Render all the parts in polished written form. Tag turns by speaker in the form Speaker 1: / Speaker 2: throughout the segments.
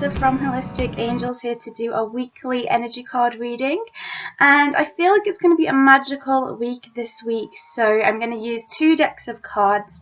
Speaker 1: Alyssa from Holistic Angels here to do a weekly energy card reading, and I feel like it's going to be a magical week this week, so I'm going to use 2 decks of cards,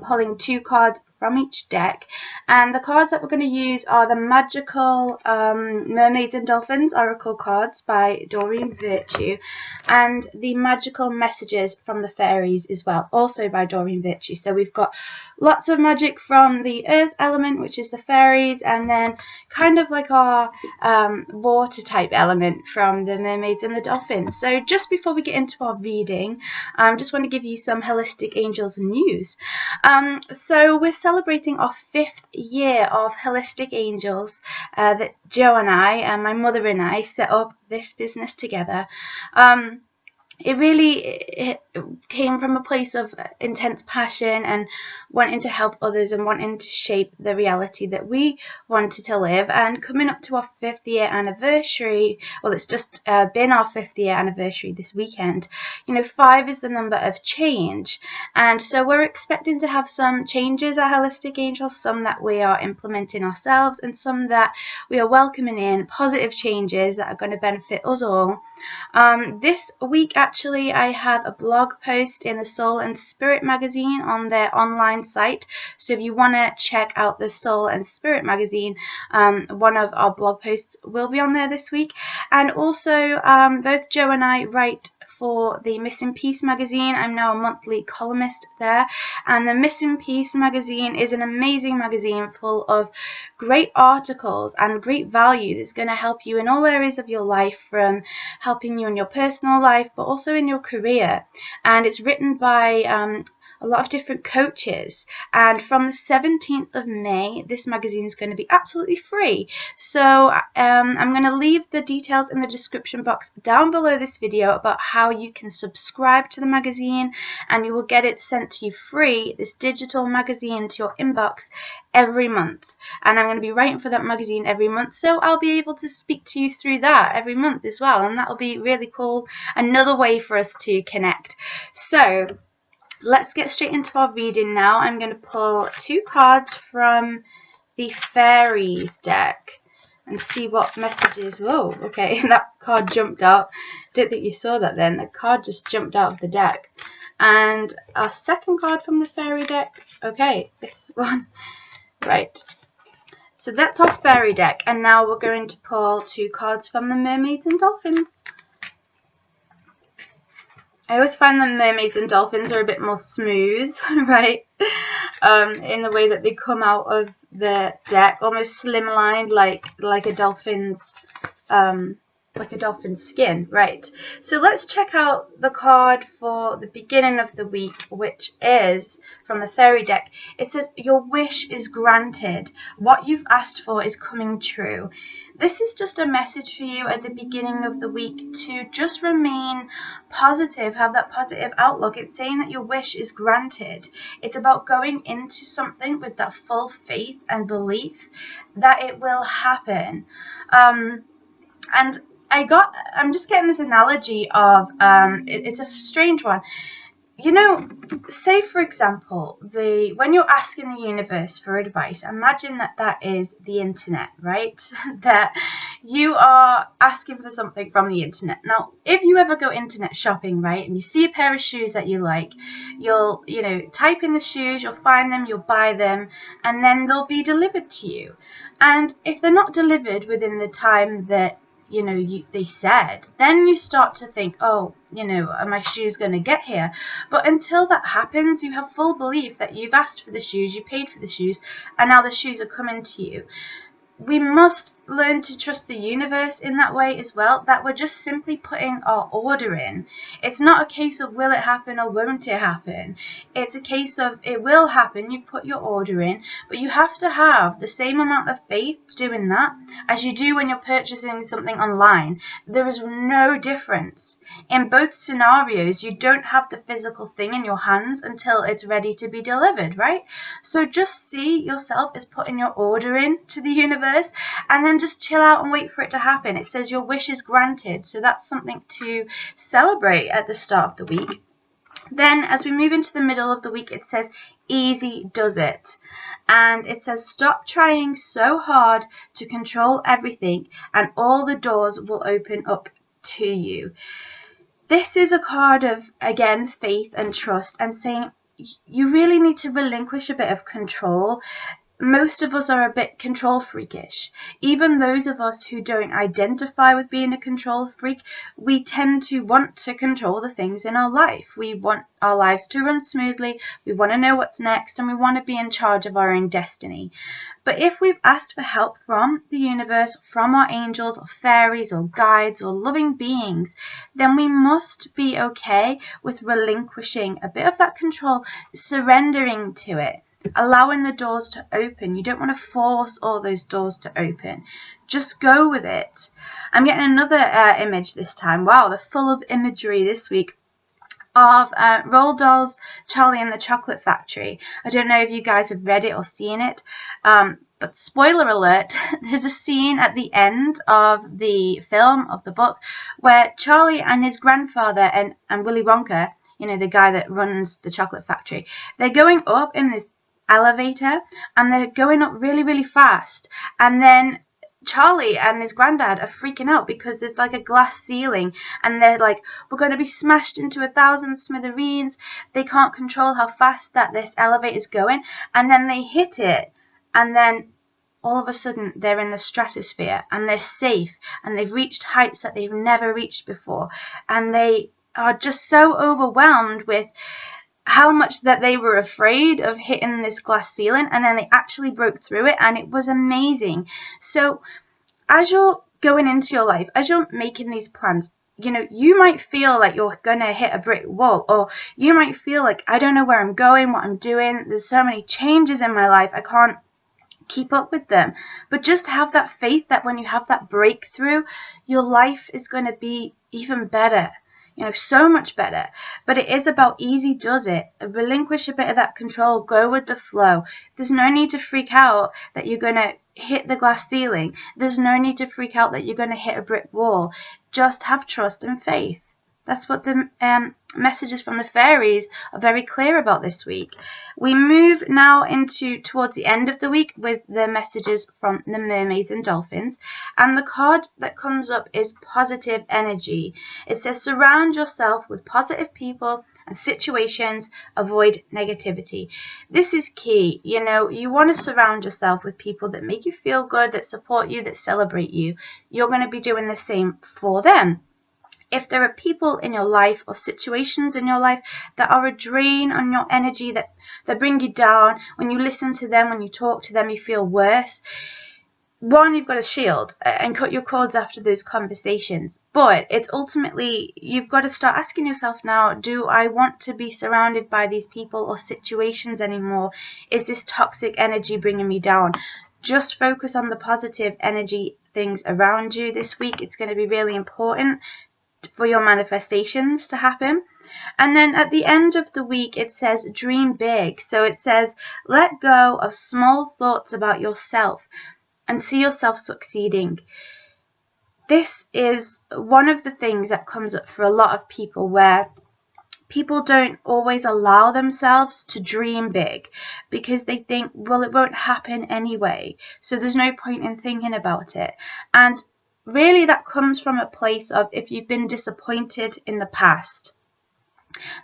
Speaker 1: pulling 2 cards from each deck, and the cards that we're going to use are the magical Mermaids and Dolphins Oracle cards by Doreen Virtue, and the magical messages from the fairies as well, also by Doreen Virtue. So we've got lots of magic from the earth element, which is the fairies, and then kind of like our water type element from the mermaids and the dolphins. So just before we get into our reading, I just want to give you some Holistic Angels news. So we're celebrating our 5th year of Holistic Angels that Joe and I, and my mother and I, set up this business together. It came from a place of intense passion and wanting to help others and wanting to shape the reality that we wanted to live. And coming up to our 5th year anniversary, well, it's just been our 5th year anniversary this weekend. 5 is the number of change, and so we're expecting to have some changes at Holistic Angels, some that we are implementing ourselves and some that we are welcoming in, positive changes that are going to benefit us all. This week, actually, I have a blog post in the Soul and Spirit magazine on their online site. So if you want to check out the Soul and Spirit magazine, one of our blog posts will be on there this week. And also, both Joe and I write for the Missing Piece magazine. I'm now a monthly columnist there, and the Missing Piece magazine is an amazing magazine full of great articles and great value that's going to help you in all areas of your life, from helping you in your personal life but also in your career. And it's written by a lot of different coaches, and from the 17th of May this magazine is going to be absolutely free. So I'm going to leave the details in the description box down below this video about how you can subscribe to the magazine, and you will get it sent to you free, this digital magazine, to your inbox every month. And I'm going to be writing for that magazine every month, so I'll be able to speak to you through that every month as well, and that'll be really cool, another way for us to connect. So let's get straight into our reading now. I'm going to pull 2 cards from the fairies deck and see what messages. Whoa, okay, that card jumped out. Don't think you saw that then. The card just jumped out of the deck. And our second card from the fairy deck. Okay, this one. Right. So that's our fairy deck, and now we're going to pull 2 cards from the mermaids and dolphins. I always find the mermaids and dolphins are a bit more smooth, right? In the way that they come out of the deck, almost slimlined, like a dolphin's skin, right? So let's check out the card for the beginning of the week, which is from the fairy deck. It says, "Your wish is granted. What you've asked for is coming true." This is just a message for you at the beginning of the week to just remain positive, have that positive outlook. It's saying that your wish is granted. It's about going into something with that full faith and belief that it will happen. And I'm just getting this analogy of, it's a strange one. Say for example, when you're asking the universe for advice, imagine that is the internet, right? That you are asking for something from the internet. Now, if you ever go internet shopping, right, and you see a pair of shoes that you like, you'll, type in the shoes, you'll find them, you'll buy them, and then they'll be delivered to you. And if they're not delivered within the time that they said, then you start to think, oh, are my shoes going to get here? But until that happens, you have full belief that you've asked for the shoes, you paid for the shoes, and now the shoes are coming to you. We must learn to trust the universe in that way as well, that we're just simply putting our order in. It's not a case of will it happen or won't it happen. It's a case of it will happen, you put your order in, but you have to have the same amount of faith doing that as you do when you're purchasing something online. There is no difference. In both scenarios, you don't have the physical thing in your hands until it's ready to be delivered, right? So just see yourself as putting your order in to the universe, and then just chill out and wait for it to happen. It says your wish is granted, so that's something to celebrate at the start of the week. Then as we move into the middle of the week, it says easy does it. And it says stop trying so hard to control everything and all the doors will open up to you. This is a card of, again, faith and trust and saying you really need to relinquish a bit of control. Most of us are a bit control freakish. Even those of us who don't identify with being a control freak, we tend to want to control the things in our life. We want our lives to run smoothly, we want to know what's next, and we want to be in charge of our own destiny. But if we've asked for help from the universe, from our angels, or fairies, or guides, or loving beings, then we must be okay with relinquishing a bit of that control, surrendering to it, allowing the doors to open. You don't want to force all those doors to open. Just go with it. I'm getting another image this time. Wow, they're full of imagery this week of Roald Dahl's Charlie and the Chocolate Factory. I don't know if you guys have read it or seen it, but spoiler alert, there's a scene at the end of the film, of the book, where Charlie and his grandfather and Willy Wonka, you know, the guy that runs the chocolate factory, they're going up in this elevator and they're going up really, really fast, and then Charlie and his granddad are freaking out because there's like a glass ceiling and they're like, we're going to be smashed into 1,000 smithereens. They can't control how fast that this elevator's going, and then they hit it, and then all of a sudden they're in the stratosphere and they're safe and they've reached heights that they've never reached before, and they are just so overwhelmed with how much that they were afraid of hitting this glass ceiling, and then they actually broke through it, and it was amazing. So as you're going into your life, as you're making these plans, you know, you might feel like you're gonna hit a brick wall, or you might feel like, I don't know where I'm going, what I'm doing, there's so many changes in my life, I can't keep up with them. But just have that faith that when you have that breakthrough, your life is going to be even better. You know, so much better. But it is about easy does it. Relinquish a bit of that control. Go with the flow. There's no need to freak out that you're going to hit the glass ceiling. There's no need to freak out that you're going to hit a brick wall. Just have trust and faith. That's what the messages from the fairies are very clear about this week. We move now towards the end of the week with the messages from the mermaids and dolphins. And the card that comes up is positive energy. It says surround yourself with positive people and situations, avoid negativity. This is key. You know, you want to surround yourself with people that make you feel good, that support you, that celebrate you. You're going to be doing the same for them. If there are people in your life or situations in your life that are a drain on your energy, that bring you down, when you listen to them, when you talk to them, you feel worse. One, you've got to shield and cut your cords after those conversations. But it's ultimately, you've got to start asking yourself now, do I want to be surrounded by these people or situations anymore? Is this toxic energy bringing me down? Just focus on the positive energy things around you this week. It's going to be really important for your manifestations to happen. And then at the end of the week, it says dream big. So it says let go of small thoughts about yourself and see yourself succeeding. This is one of the things that comes up for a lot of people, where people don't always allow themselves to dream big because they think, well, it won't happen anyway, so there's no point in thinking about it. And really that comes from a place of, if you've been disappointed in the past,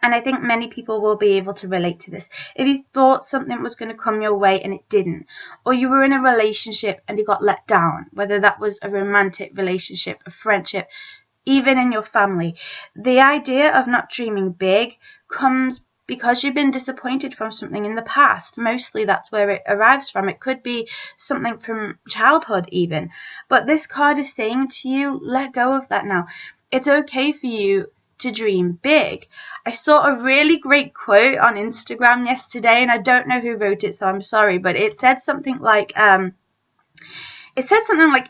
Speaker 1: and I think many people will be able to relate to this. If you thought something was going to come your way and it didn't, or you were in a relationship and you got let down, whether that was a romantic relationship, a friendship, even in your family, the idea of not dreaming big comes because you've been disappointed from something in the past. Mostly that's where it arrives from. It could be something from childhood even. But this card is saying to you, let go of that now. It's okay for you to dream big. I saw a really great quote on Instagram yesterday, and I don't know who wrote it, so I'm sorry, but it said something like,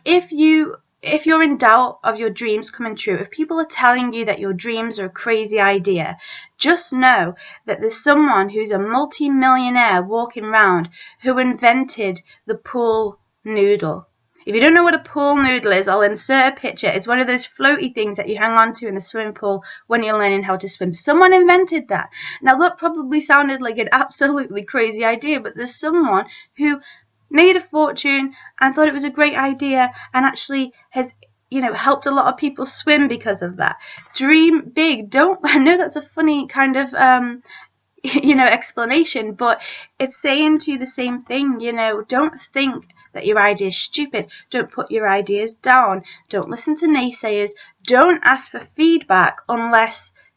Speaker 1: if you're in doubt of your dreams coming true, if people are telling you that your dreams are a crazy idea, just know that there's someone who's a multi-millionaire walking around who invented the pool noodle. If you don't know what a pool noodle is, I'll insert a picture. It's one of those floaty things that you hang on to in the swimming pool when you're learning how to swim. Someone invented that. Now, that probably sounded like an absolutely crazy idea, but there's someone who made a fortune and thought it was a great idea and actually has, helped a lot of people swim because of that. Dream big. I know that's a funny kind of explanation, but it's saying to you the same thing. Don't think that your idea is stupid. Don't put your ideas down. Don't listen to naysayers. Don't ask for feedback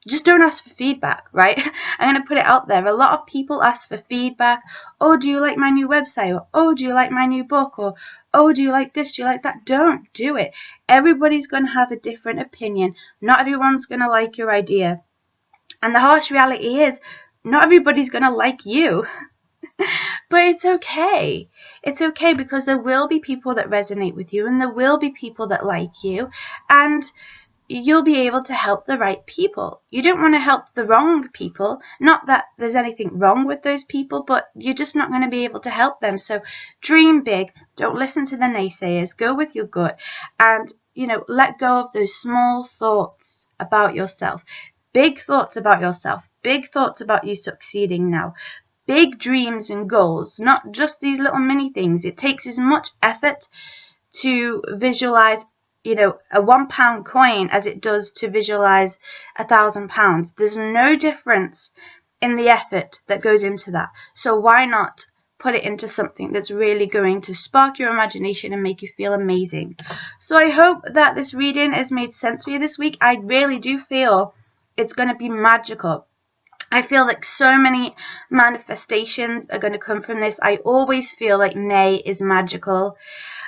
Speaker 1: just don't ask for feedback, right? I'm going to put it out there. A lot of people ask for feedback. Oh, do you like my new website? Or, oh, do you like my new book? Or, oh, do you like this? Do you like that? Don't do it. Everybody's going to have a different opinion. Not everyone's going to like your idea. And the harsh reality is, not everybody's going to like you. But it's okay. It's okay, because there will be people that resonate with you, and there will be people that like you, and you'll be able to help the right people. You don't want to help the wrong people. Not that there's anything wrong with those people, but you're just not going to be able to help them. So dream big. Don't listen to the naysayers. Go with your gut, and let go of those small thoughts about yourself. Big thoughts about yourself. Big thoughts about you succeeding now. Big dreams and goals, not just these little mini things. It takes as much effort to visualize, a £1 coin as it does to visualize £1,000. There's no difference in the effort that goes into that. So why not put it into something that's really going to spark your imagination and make you feel amazing? So I hope that this reading has made sense for you this week. I really do feel it's going to be magical. I feel like so many manifestations are going to come from this. I always feel like May is magical.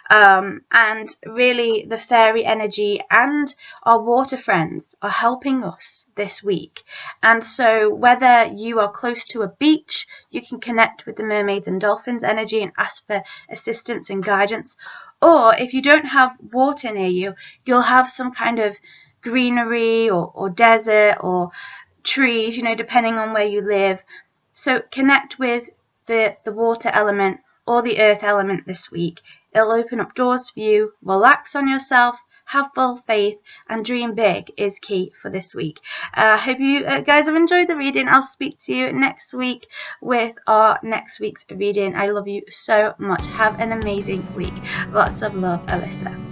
Speaker 1: And really the fairy energy and our water friends are helping us this week. And so whether you are close to a beach, you can connect with the mermaids and dolphins energy and ask for assistance and guidance. Or if you don't have water near you, you'll have some kind of greenery or desert or trees, depending on where you live. So connect with the water element or the earth element this week. It'll open up doors for you. Relax on yourself, have full faith, and dream big is key for this week. I hope you guys have enjoyed the reading. I'll speak to you next week with our next week's reading. I love you so much. Have an amazing week. Lots of love, Alyssa.